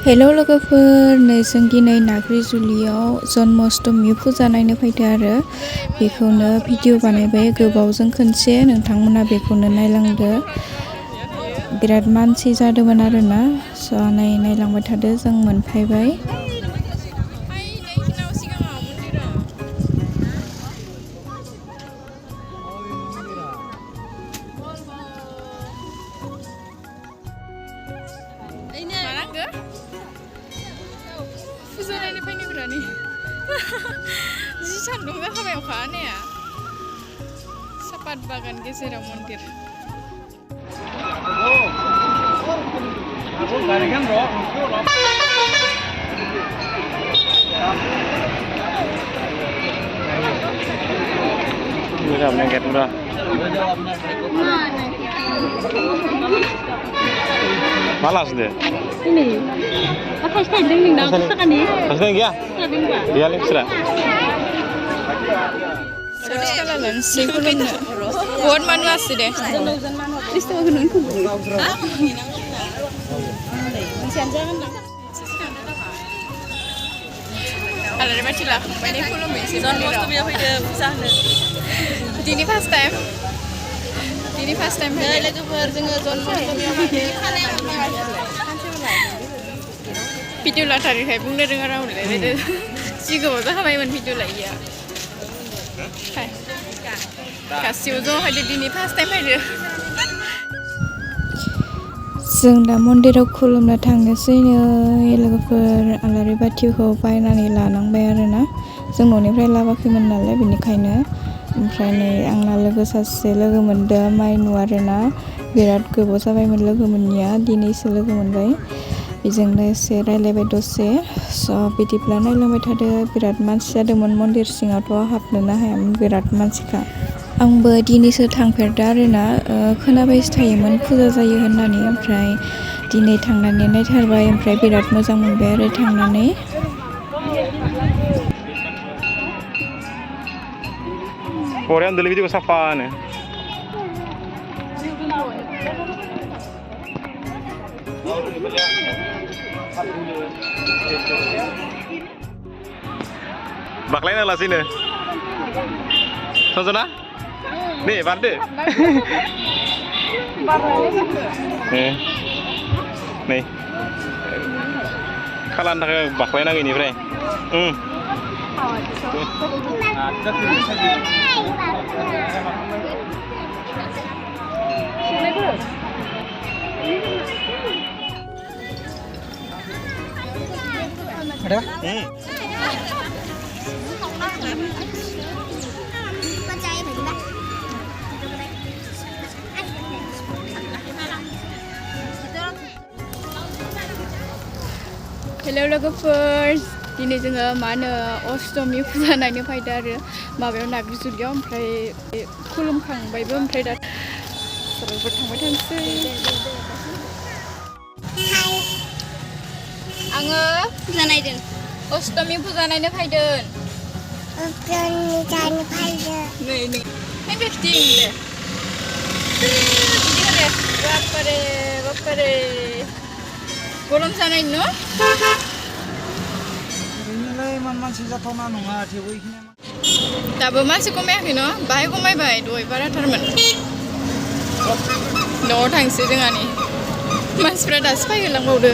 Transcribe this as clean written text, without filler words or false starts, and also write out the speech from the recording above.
Hello लोगोफोर, नै जों दिनै नाग्रिजुलियाव जन्माष्टमि फुजा नायनो फैदो आरो बेखौनो भिडिअ बानायबाय गोबावजों खनसे नोंथांमोना बेखौनो नायलांदो। बिराद मानसि जादोंमोन आरोना, स' नायलांबाय थादो, जों मोनफैबाय। Puja नायनो फैनायफोरानो जि सान्दुं जाखाबाय अखा हानाया। सापात बागान गेजेराव मन्दिर। Malas deh. Ini, apa standing nih? Nah, sekarang nih. Standing ya? Standing pak. Dia lihat Sekarang langsung kulumnya. Buat manual sih deh. Istiwa gunung kubu. Masih aja kan? Ada di mana lah? Ini kulum sih. Jन्माष्टमी apa itu Puja? Ini first time. Ini first time. Ya, lagi berjenguk Jन्माष्टमी apa? Video lah tadi saya pun dengar orang ni, itu jika kita kami men video lah ya. Hai, kasih ujo ada di ni first time ada. जों दा मन्दिराव खुलुमनो थांनोसैनो लोगोफोर आलारि बाथिखौ बायनानै लानांबाय आरोना, जों न'निफ्राय लाबोआखैमोन नालाय बेनिखायनो। ओमफ्राय नै आंना लोगो सासे लोगो मोनदों माइनु आरोना, बिराद गोबाव जाबायमोन लोगो मोननिया, दिनैसो लोगो मोनबाय। बेजोंनो एसे रायलायबाय दसे, स' बिदिब्ला नायलांबाय थादो। बिराद मानसि जादोंमोन, मन्दिर सिङावथ' हाबनोनो हायामोन, बिराद मानसिखा। आंबो दिनैसो थांफेरदों आरोना, खोनाबायसो थायोमोन फुजा जायो होननानै, ओमफ्राय दिनै थांनानै नायथारबाय, ओमफ्राय बिराद मोजां मोनबाय आरो थांनानै। Korean dulu video siapa nih? Baklain lah sini. Sana? Nih, barte. Nih. Kalian tak baklain lagi nih, Bre? Ada? Hello logofoers, दिनै जोङो मा होनो अष्टमि फुजा नायनो फैदो आरो माबायाव नाग्रिजुलियाव, ओमफ्राय खुलुमखांबायबो, ओमफ्राय दा सबबो थांबाय थानोसै। आङो फुजा नायदों, अष्टमि फुजा नायनो फैदों। नै बेखथिं दे। बिदि दे, बापारे बापारे गरम जानाय न'? मानसि जाथावना नङा थेवबो इखिनि दाबो मानसि खमायाखै न'? बाहाय खमायबाय, दहाय बाराथारमोन। न'आव थांसै जोंहानि मानसिफ्रा दासो फैगोलांबावदो।